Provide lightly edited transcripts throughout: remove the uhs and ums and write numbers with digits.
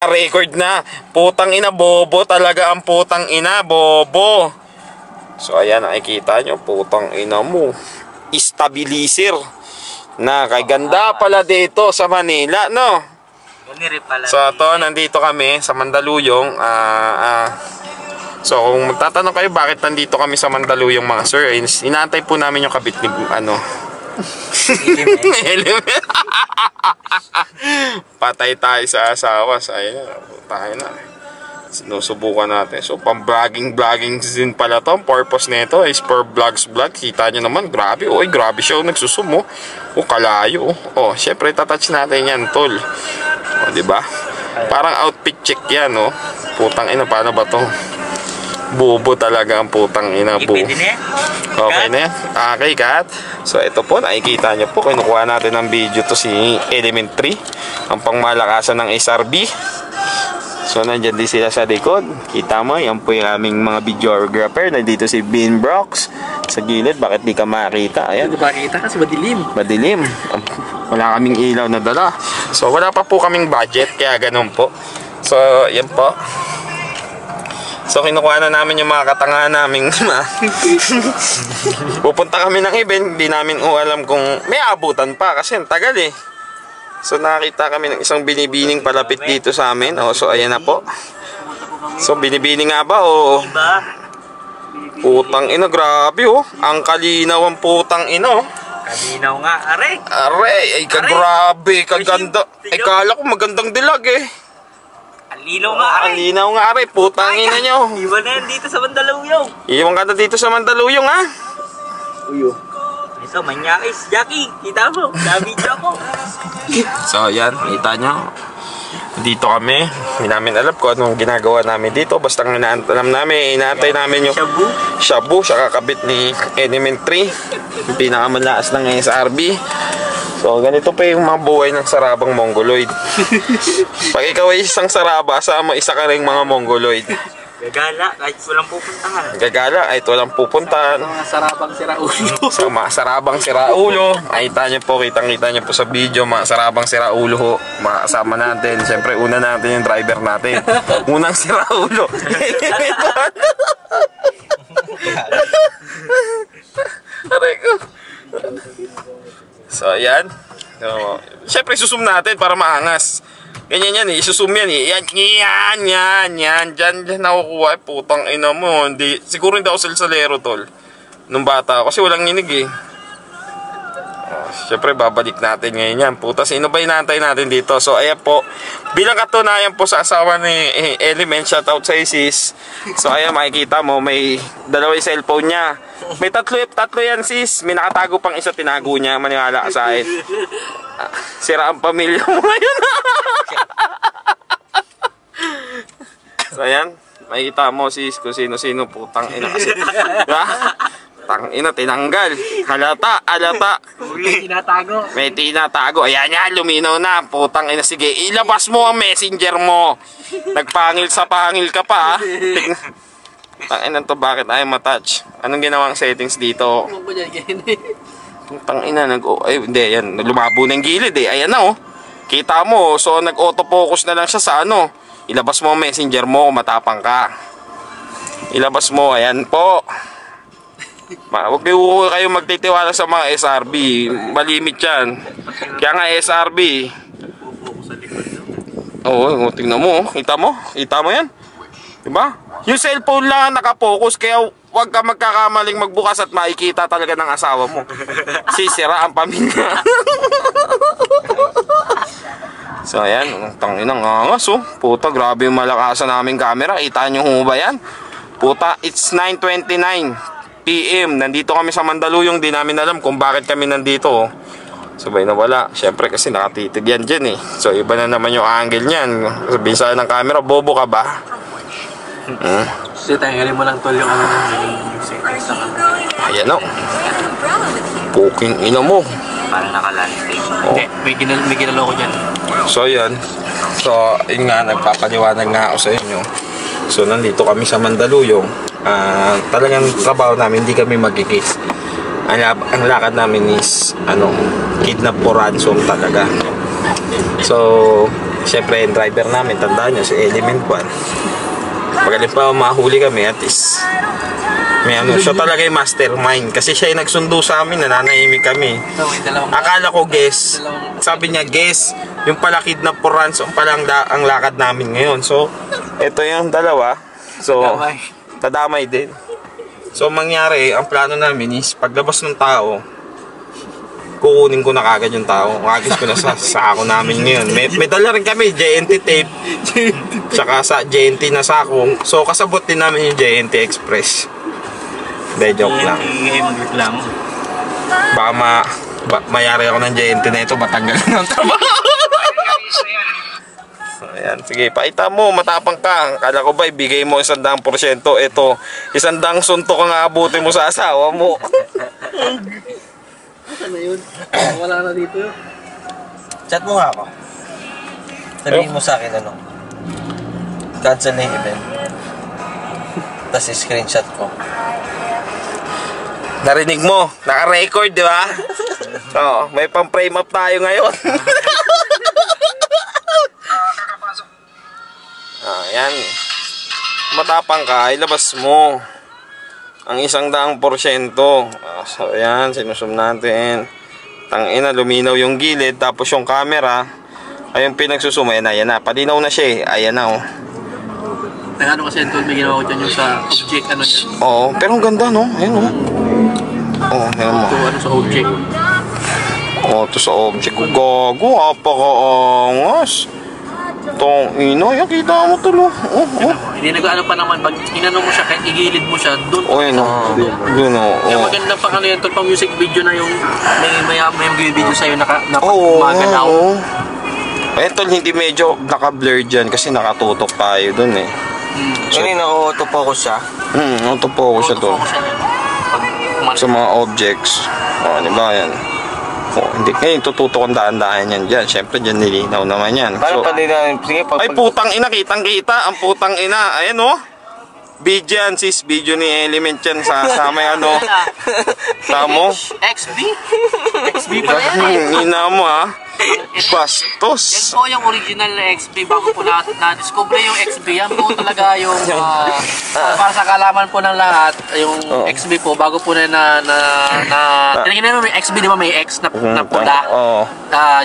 naka-record na. Putang ina, bobo talaga ang putang ina, bobo. So ayan, nakikita nyo, putang ina mo. Stabilizer. Nakaganda pala dito sa Manila, no? So ito, nandito kami sa Mandaluyong. So kung magtatanong kayo bakit nandito kami sa Mandaluyong mga sir, inaantay po namin yung kabit ni patay tayo sa asawa. So ayun, tayo na. Sinusubukan natin. So pang-vlogging din pala to. Ang purpose nito is for vlog. Kita nyo naman, grabe. Oy, grabe siya. Nagsusumo. Kalayo. Syempre tatouch natin yan, tol. Diba? Parang outfit check yan, Putang ina, paano ba to? Bobo talaga ang putang ina, bu. Okay na yan. Okay, cut. So ito po, nakikita nyo po, kinukuha natin ng video to si Element 3, ang pangmalakasan ng SRB. So nandyan din sila sa likod. Kita mo, yan po yung aming mga videographer. Nandito si Bean Brooks sa gilid. Bakit di ka makita? Ayan. Hindi ba makita kasi madilim. Madilim. Wala kaming ilaw na dala. So wala pa po kaming budget, kaya ganun po. So yan po. So kinukuha na namin yung mga katangahan namin. Pupunta kami ng event, hindi namin alam kung may abutan pa kasi ang tagal eh. So nakita kami ng isang binibining palapit dito sa amin. So ayan na po. So binibining nga ba putang ina, grabe ang kalinaw ang putang ina Kalinaw nga, are. Ay kagrabe, kaganda. Ay kala ko magandang dilag eh. Alinaw nga, are. Alinaw nga, are. Putang ina nyo. Iwan na yan dito sa Mandaluyong. Iwan ka na dito sa Mandaluyong, ha? Uyo. Ito, manyakis. Jackie, kita mo. Nabidyo ako. So, yan. Kita nyo. Dito kami. Hindi namin alam kung anong ginagawa namin dito. Basta ang alam namin, inaantay namin yung shabu siya kakabit ni Element 3. Yung pinakamalakas ng SRB. So, ganito pa yung mga buhay ng sarabang mongoloid. Pag ikaw ay isang saraba, asama isa ka rin mga mongoloid. Gagala, kahit walang pupuntahan. Gagala, kahit walang pupuntahan. Mga sarabang siraulo. Sa mga sarabang siraulo. Makita nyo po, kitang-kita nyo po sa video, mga sarabang siraulo ho. Mga kasama natin. Siyempre, una natin yung driver natin. Unang siraulo. Aray ko. So, ayan. So, siyempre, susum natin para maangas. Ganyan yan eh. Isusum yan eh. Yan. Diyan nakukuha. Putang ina mo. Hindi. Siguro hindi ako salsalero, tol. Nung bata ako. Kasi walang nginig eh. Siyempre, babalik natin ngayon yan. Puta, sino ba inaantay natin dito? So, ayan po. Bilang katunayan po sa asawa ni Element, shoutout sa sis. So, ayan, makikita mo, may dalawa yung cellphone niya. May tatlo yan, sis. May nakatago pang isa, tinago niya. Maniwala ka sa akin. Sira ang pamilya mo ngayon. So, ayan. Makikita mo, sis, kung sino-sino. Putang ina kasi. Tang ina, tinanggal. Halata. May tinatago. May tinatago. Ayan yan, luminaw na. Putang ina, sige. Ilabas mo ang messenger mo. Nagpangil sa pangil ka pa, ha? Tang ina to, bakit ayaw matouch? Anong ginawang settings dito? Tang ina, ay, hindi, yan. Lumabo na yung gilid, eh. Ayan na, Kita mo, so nag-autofocus na lang siya sa ano. Ilabas mo ang messenger mo, matapang ka. Ilabas mo, ayan po. Huwag kayo magtitiwala sa mga SRB. Malimit yan. Kaya nga SRB. Oo, tingnan mo. Kita mo yan? Diba? Yung cellphone lang nakapokus. Kaya huwag ka magkakamaling magbukas at makikita talaga ng asawa mo. Sisira ang pamilya. So ayan, tanginang angas Puta, grabe yung malakasan naming camera. Kita nyo ba yan? Puta, it's 9:29 PM. Nandito kami sa Mandaluyong. Di namin alam kung bakit kami nandito. Sabay na wala. Siyempre kasi nakatitig yan dyan eh. So iba na naman yung angle niyan. Sabihin sa ng camera, bobo ka ba? Kasi tanggalin mo lang tol yung settings sa camera. Ayan Puking ina mo. Para nakalandscape. Hindi, may ginaloko dyan. So yan. So yun nga, nagpapaliwanag nga ako sa inyo. So nandito kami sa Mandaluyong. Talagang trabaho namin, hindi kami magkikis. Ang lakad namin is kidnap for ransom talaga. So Siyempre, yung driver namin, tandaan nyo, si Element 1. Magaling pa mahuli kami, at least may ano, siya talaga yung mastermind. Kasi siya yung nagsundo sa amin, nananahimik kami. Akala ko guess. Sabi niya guess, yung pala kidnap for ransom pala ang lakad namin ngayon. So, ito yung dalawa. So, tadamay din. So, mangyari, ang plano namin is paglabas ng tao, kukunin ko na kagad yung tao. Agis ko na sa sako namin ngayon. May dala rin kami, JNT tape. Tsaka sa JNT na sako. So, kasabot din namin yung JNT Express. Hindi, joke lang. Magreklamo. Baka mayari ako ng JNT na ito, matanggal ng trabaho. Ayan, sige, paita mo, matapang ka. Kala ko ba, ibigay mo 100%. Ito, 100 suntok ang aabutin mo sa asawa mo. Ano na yun? Wala na dito yun. Chat mo nga ako. Sabihin mo sa akin ano. Cancel na yung event. Tapos screenshot ko. Narinig mo, naka-record, di ba? Oo, may pang-frame up tayo ngayon. Ayan. Matapang ka, ilabas mo ang 100%. So, ayan, sinusum natin. Tangina, luminaw yung gilid, tapos yung camera, ayun pinagsusum, ayan na. Palinaw na siya eh, ayan na oh. Ano kasi Tol, may ginawa ko dyan yung sa object, ano dyan. Oo, pero ang ganda no, ayan oh. Oo, ayan mo. Ito, ano sa object. Oo, ito sa object. Gago, apaka-angas. Itong ino, yan, kita mo tulo. Hindi nag-ano pa naman, pag inano mo siya, kahit igilid mo siya, doon. O, yun o. Yun o. Yung maganda pa kanina Tol, pang music video na yung may video sa'yo na Oo, maganaw. oo. Eh, Tol, hindi medyo naka-blur dyan kasi nakatutok tayo dun eh. So, hindi na-auto-focus siya? Auto-focus siya Tol. Sa mga objects. O, di ba yan? O, hindi. Ngayon, tututok ang daan-daan yan dyan. Siyempre, dyan nilinaw naman yan. Paano pa din namin? Sige, ay, putang ina, kitang-kita. Ang putang ina. Ayan o. Video yan, sis. Video ni Element yan sa may ano. Tamo? XB? XB pala yan. Ina mo ha. Bastos. Yan po yung original na XB. Bago po na-discover yung XB, yan po talaga yung para sa kalaman po ng lahat, yung XB po, bago po tinignan naman may XB, di ba may X na pula?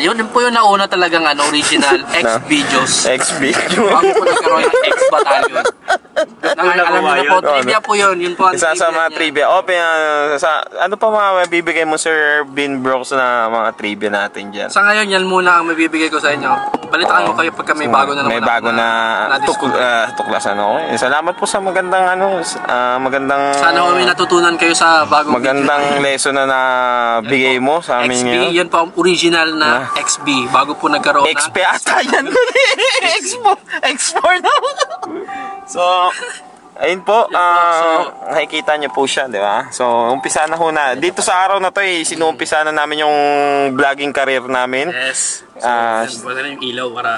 Yun po yung nauna talagang original XB Diyos. XB Bago po nagkaroon ng X Battalion. Alam niyo na po, trivia po yun. Yun po ang isa sa mga trivia. Ano pa mga mabibigay mo Sir Bean Brooks na mga trivia natin dyan? Sa ngayon, yan muna ang mabibigay ko sa inyo. Balitaan ko kayo pagka may bago na naman. May bago na tuklasan ako. Salamat po sa magandang magandang... Sana may natutunan kayo sa bagong magandang lesson na nabigay mo sa amin XB, ngayon. yan po ang original na XB. Bago po nagkaroon na... XP ata yan. X4 na. So, ayun po, nakikita niyo po siya, di ba? So, umpisa na ho na. Dito sa araw na to sinuumpisa na namin yung vlogging career namin. Yes. So, wala na yung ilaw para...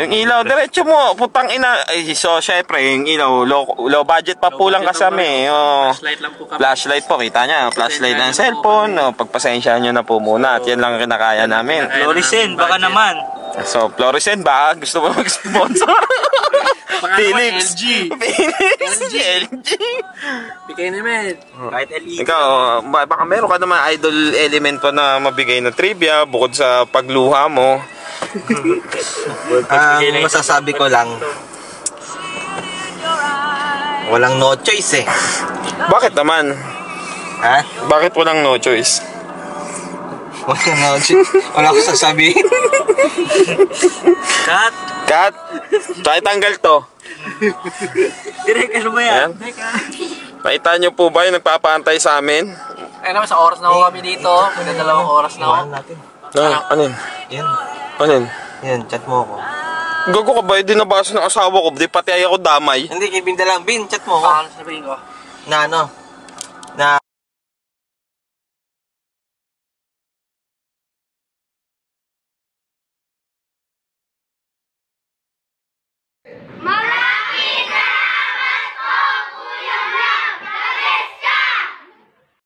yung ilaw, diretso mo, putang ina. So, syempre, yung ilaw, low budget pa po lang kasami. Flashlight lang po kami. Flashlight po, kita niya. Flashlight ng cellphone. Pagpasensya nyo na po muna. At yan lang ang kinakaya namin. Floricen, baka naman. So, Floricen ba? Gusto mo mag-sponsor? Phoenix. Phoenix. LG. Bigay naman. Kahit LED. Ikaw, baka meron ka naman idol element pa na mabigay na trivia bukod sa pagluha mo. Ang masasabi ko lang, walang no choice eh. Bakit naman? Ha? Bakit walang no choice? Walang no choice. Wala ko sasabihin. Cut! Try tanggal to. Direk, ano ba yan? Nakita nyo po ba yung nagpapaantay sa amin? Ay naman, sa oras na ho kami dito. Magdadalawang oras na ho. Ano yun? Yan. Ano yun? Yan, chat mo ako. Gago ka ba? Di nabasa ng asawa ko. Di pati ay ako damay. Hindi, kay Bin lang. Bin, chat mo ako. Ano sabihin ko? Na ano?